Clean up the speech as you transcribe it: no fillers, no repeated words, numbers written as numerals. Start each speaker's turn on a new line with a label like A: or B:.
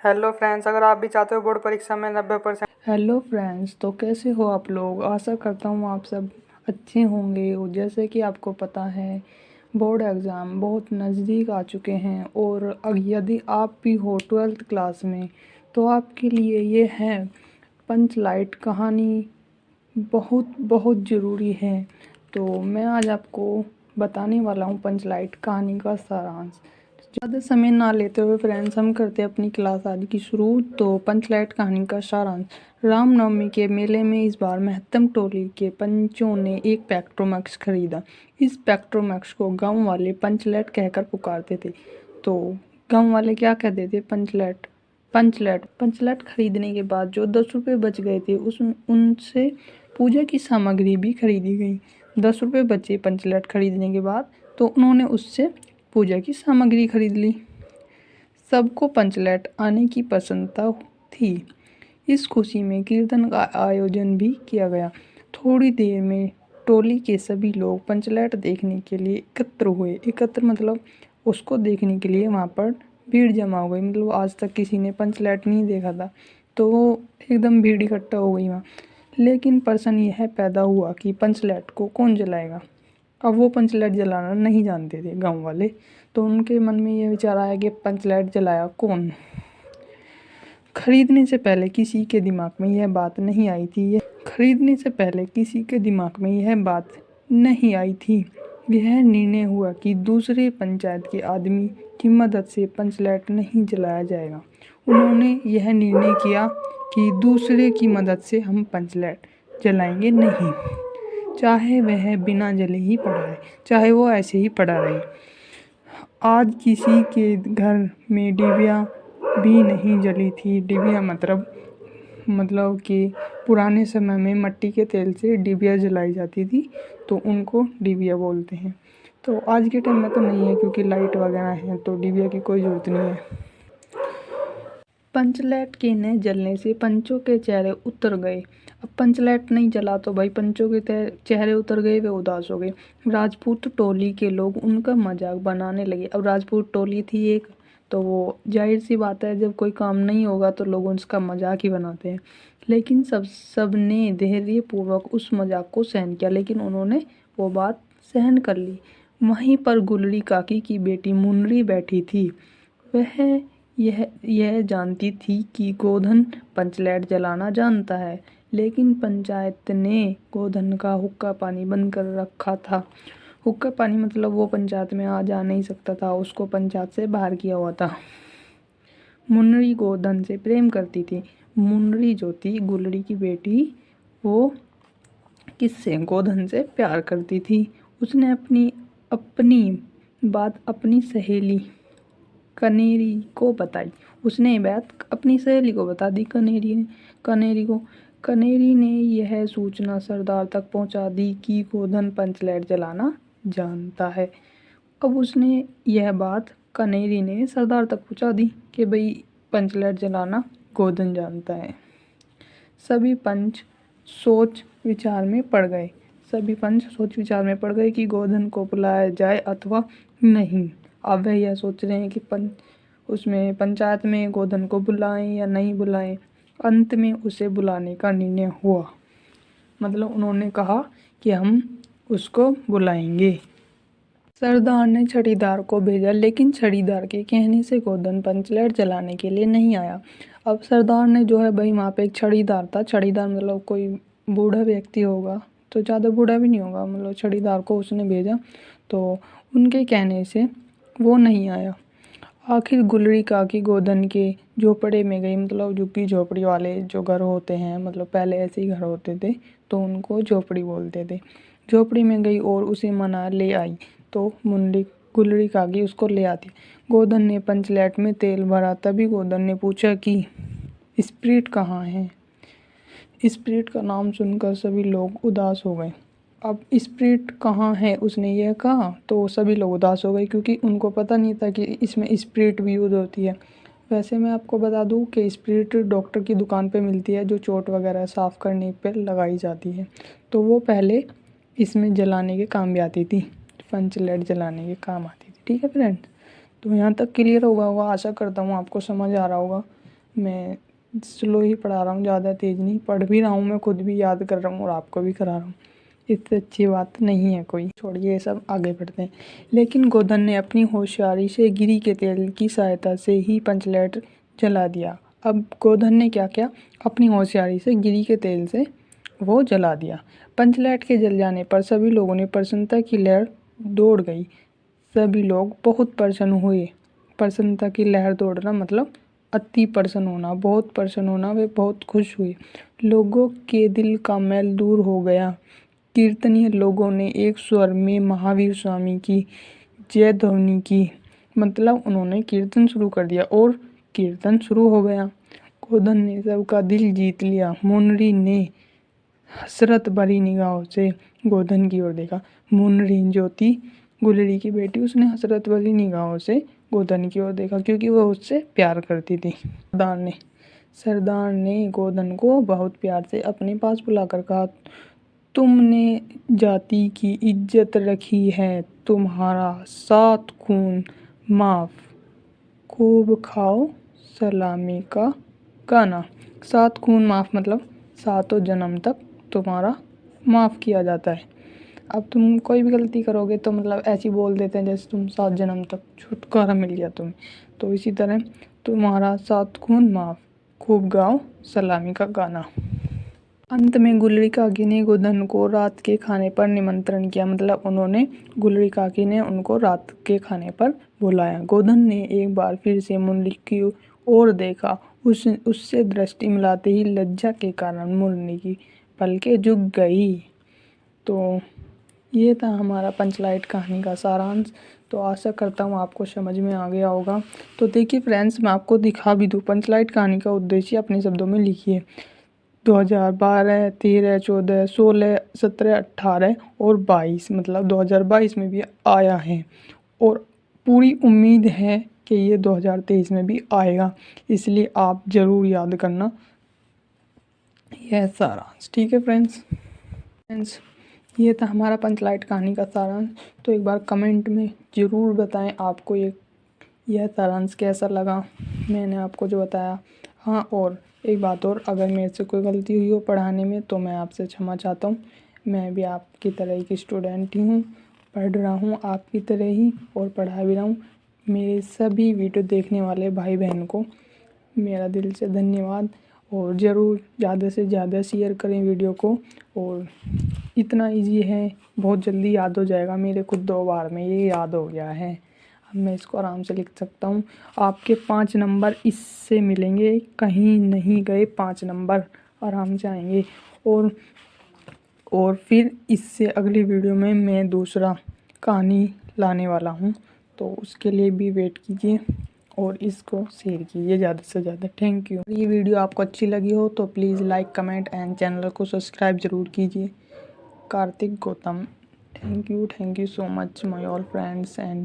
A: Hello friends, अगर आप भी चाहते हो बोर्ड परीक्षा में 90%।
B: हेलो फ्रेंड्स, तो कैसे हो आप लोग। आशा करता हूँ आप सब अच्छे होंगे। और जैसे कि आपको पता है, बोर्ड एग्ज़ाम बहुत नज़दीक आ चुके हैं। और यदि आप भी हो 12th क्लास में, तो आपके लिए ये है पंचलाइट कहानी बहुत बहुत ज़रूरी है। तो मैं आज आपको बताने वाला हूँ पंचलाइट कहानी का सारांश। ज़्यादा समय ना लेते हुए फ्रेंड्स, हम करते हैं अपनी क्लास आज की शुरू। तो पंचलाइट कहानी का सारांश। रामनवमी के मेले में इस बार महत्तम टोली के पंचों ने एक पेट्रोमैक्स खरीदा। इस पेट्रोमैक्स को गांव वाले पंचलाइट कहकर पुकारते थे। तो गांव वाले क्या कहते थे? पंचलाइट। पंचलाइट खरीदने के बाद जो 10 रुपये बच गए थे उनसे पूजा की सामग्री भी खरीदी गई। 10 रुपये बचे पंचलाइट खरीदने के बाद, तो उन्होंने उससे पूजा की सामग्री खरीद ली। सबको पंचलाइट आने की प्रसन्नता थी। इस खुशी में कीर्तन का आयोजन भी किया गया। थोड़ी देर में टोली के सभी लोग पंचलाइट देखने के लिए एकत्र हुए। एकत्र मतलब उसको देखने के लिए वहाँ पर भीड़ जमा हो गई। मतलब आज तक किसी ने पंचलाइट नहीं देखा था, तो एकदम भीड़ इकट्ठा हो गई वहाँ। लेकिन प्रश्न यह पैदा हुआ कि पंचलाइट को कौन जलाएगा। अब वो पंचलाइट जलाना नहीं जानते थे गांव वाले, तो उनके मन में ये विचार आया कि पंचलाइट जलाया कौन। खरीदने से पहले किसी के दिमाग में यह बात नहीं आई थी। यह निर्णय हुआ कि दूसरे पंचायत के आदमी की मदद से पंचलाइट नहीं जलाया जाएगा। उन्होंने यह निर्णय किया कि दूसरे की मदद से हम पंचलाइट जलाएंगे नहीं, चाहे वह बिना जले ही पड़ा रहे, चाहे वो ऐसे ही पड़ा रहे। आज किसी के घर में डिबिया भी नहीं जली थी। डिबिया मतलब कि पुराने समय में मिट्टी के तेल से डिबिया जलाई जाती थी, तो उनको डिबिया बोलते हैं। तो आज के टाइम में तो नहीं है, क्योंकि लाइट वगैरह है, तो डिबिया की कोई ज़रूरत नहीं है। पंचलाइट के न जलने से पंचों के चेहरे उतर गए। अब पंचलाइट नहीं जला तो भाई पंचों के चेहरे उतर गए, वे उदास हो गए। राजपूत टोली के लोग उनका मजाक बनाने लगे। अब राजपूत टोली थी एक, तो वो जाहिर सी बात है, जब कोई काम नहीं होगा तो लोग उसका मजाक ही बनाते हैं। लेकिन सब ने धैर्यपूर्वक उस मजाक को सहन किया, लेकिन उन्होंने वो बात सहन कर ली। वहीं पर गुलरी काकी की बेटी मुनरी बैठी थी। वह यह जानती थी कि गोधन पंचलाइट जलाना जानता है, लेकिन पंचायत ने गोधन का हुक्का पानी बंद कर रखा था। हुक्का पानी मतलब वो पंचायत में आ जा नहीं सकता था, उसको पंचायत से बाहर किया हुआ था। मुन्नरी गोधन से प्रेम करती थी। मुन्नरी जो थी गुलड़ी की बेटी, वो किससे? गोधन से प्यार करती थी। उसने अपनी बात अपनी सहेली कनेरी को बताई। उसने ये बात अपनी सहेली को बता दी, कनेरी ने यह सूचना सरदार तक पहुंचा दी कि गोधन पंचलाइट जलाना जानता है। अब उसने यह बात कनेरी ने सरदार तक पहुंचा दी कि भाई पंचलाइट जलाना गोधन जानता है। सभी पंच सोच विचार में पड़ गए कि गोधन को बुलाया जाए अथवा नहीं। अब वह यह सोच रहे हैं कि पंचायत में गोधन को बुलाएं या नहीं बुलाएं। अंत में उसे बुलाने का निर्णय हुआ। मतलब उन्होंने कहा कि हम उसको बुलाएंगे। सरदार ने छड़ीदार को भेजा, लेकिन छड़ीदार के कहने से गोधन पंचलाइट जलाने के लिए नहीं आया। अब सरदार ने जो है भाई, वहाँ पे एक छड़ीदार था। छड़ीदार मतलब कोई बूढ़ा व्यक्ति होगा, तो ज़्यादा बूढ़ा भी नहीं होगा, मतलब छड़ीदार को उसने भेजा, तो उनके कहने से वो नहीं आया। आखिर गुलरी काकी गोधन के झोपड़े में गई। मतलब झुग्गी झोपड़ी वाले जो घर होते हैं, मतलब पहले ऐसे ही घर होते थे, तो उनको झोपड़ी बोलते थे। झोपड़ी में गई और उसे मना ले आई, तो गुलरी काकी उसको ले आती। गोधन ने पंचलाइट में तेल भरा। तभी गोधन ने पूछा कि स्पिरिट कहाँ है। स्पिरिट का नाम सुनकर सभी लोग उदास हो गए। अब स्पिरिट कहाँ है उसने यह कहा, तो सभी लोग उदास हो गए, क्योंकि उनको पता नहीं था कि इसमें स्पिरिट भी यूज़ होती है। वैसे मैं आपको बता दूं कि स्पिरिट डॉक्टर की दुकान पे मिलती है, जो चोट वगैरह साफ़ करने पे लगाई जाती है। तो वो पहले इसमें जलाने के काम भी आती थी, पंचलाइट जलाने के काम आती थी। ठीक है फ्रेंड्स, तो यहाँ तक क्लियर होगा आशा करता हूँ आपको समझ आ रहा होगा। मैं स्लो ही पढ़ा रहा हूँ, ज़्यादा तेज़ नहीं। पढ़ भी रहा हूँ, मैं खुद भी याद कर रहा हूँ और आपको भी करा रहा हूँ। इससे अच्छी बात नहीं है कोई। छोड़िए ये सब, आगे बढ़ते हैं। लेकिन गोधन ने अपनी होशियारी से गिरी के तेल की सहायता से ही पंचलेट जला दिया। अब गोधन ने क्या किया, अपनी होशियारी से गिरी के तेल से वो जला दिया। पंचलेट के जल जाने पर सभी लोगों ने प्रसन्नता की लहर दौड़ गई। सभी लोग बहुत प्रसन्न हुए। प्रसन्नता की लहर दौड़ना मतलब अति प्रसन्न होना, बहुत प्रसन्न होना, वे बहुत खुश हुए। लोगों के दिल का मैल दूर हो गया। कीर्तनीय लोगों ने एक स्वर में महावीर स्वामी की जय ध्वनि की, मतलब उन्होंने कीर्तन शुरू कर दिया और कीर्तन शुरू हो गया। गोधन ने सबका दिल जीत लिया। मुनरी ने हसरत भरी निगाहों से गोधन की ओर देखा। मुनरी जो थी गुलरी की बेटी, उसने हसरत भरी निगाहों से गोधन की ओर देखा क्योंकि वह उससे प्यार करती थी। सरदार ने गोधन को बहुत प्यार से अपने पास बुलाकर कहा, तुमने जाति की इज्जत रखी है, तुम्हारा 7 खून माफ, खूब खाओ सलामी का गाना। 7 खून माफ मतलब 7 जन्म तक तुम्हारा माफ़ किया जाता है। अब तुम कोई भी गलती करोगे तो मतलब ऐसे बोल देते हैं जैसे तुम 7 जन्म तक छुटकारा मिल गया तुम्हें। तो इसी तरह तुम्हारा 7 खून माफ, खूब गाओ सलामी का गाना। अंत में गुलरी काकी ने गोधन को रात के खाने पर निमंत्रण किया, मतलब उन्होंने गुलरी काकी ने उनको रात के खाने पर बुलाया। गोधन ने एक बार फिर से मुरली की ओर देखा। उससे दृष्टि मिलाते ही लज्जा के कारण मुरली की पलकें झुक गई। तो ये था हमारा पंचलाइट कहानी का सारांश। तो आशा करता हूँ आपको समझ में आ गया होगा। तो देखिए फ्रेंड्स, मैं आपको दिखा भी दूँ, पंचलाइट कहानी का उद्देश्य अपने शब्दों में लिखिए। 2012, 13, 14, 16, 17, 18 और 22, मतलब 2022 में भी आया है और पूरी उम्मीद है कि ये 2023 में भी आएगा। इसलिए आप ज़रूर याद करना यह सारांश, ठीक है फ्रेंड्स। ये था हमारा पंचलाइट कहानी का सारांश। तो एक बार कमेंट में ज़रूर बताएं आपको यह सारांश कैसा लगा, मैंने आपको जो बताया। हाँ, और एक बात और, अगर मेरे से कोई गलती हुई हो पढ़ाने में तो मैं आपसे क्षमा चाहता हूँ। मैं भी आपकी तरह ही स्टूडेंट ही हूँ, पढ़ रहा हूँ आपकी तरह ही और पढ़ा भी रहा हूँ। मेरे सभी वीडियो देखने वाले भाई बहन को मेरा दिल से धन्यवाद। और ज़रूर ज़्यादा से ज़्यादा शेयर करें वीडियो को। और इतना इजी है, बहुत जल्दी याद हो जाएगा। मेरे खुद 2 बार में ये याद हो गया है। अब मैं इसको आराम से लिख सकता हूँ। आपके 5 नंबर इससे मिलेंगे, कहीं नहीं गए 5 नंबर आराम से आएंगे। और फिर इससे अगली वीडियो में मैं दूसरा कहानी लाने वाला हूँ, तो उसके लिए भी वेट कीजिए और इसको शेयर कीजिए ज़्यादा से ज़्यादा। Thank you. ये वीडियो आपको अच्छी लगी हो तो please like, comment and channel को सब्सक्राइब ज़रूर कीजिए। Kartik Gautam, thank you so much my all friends and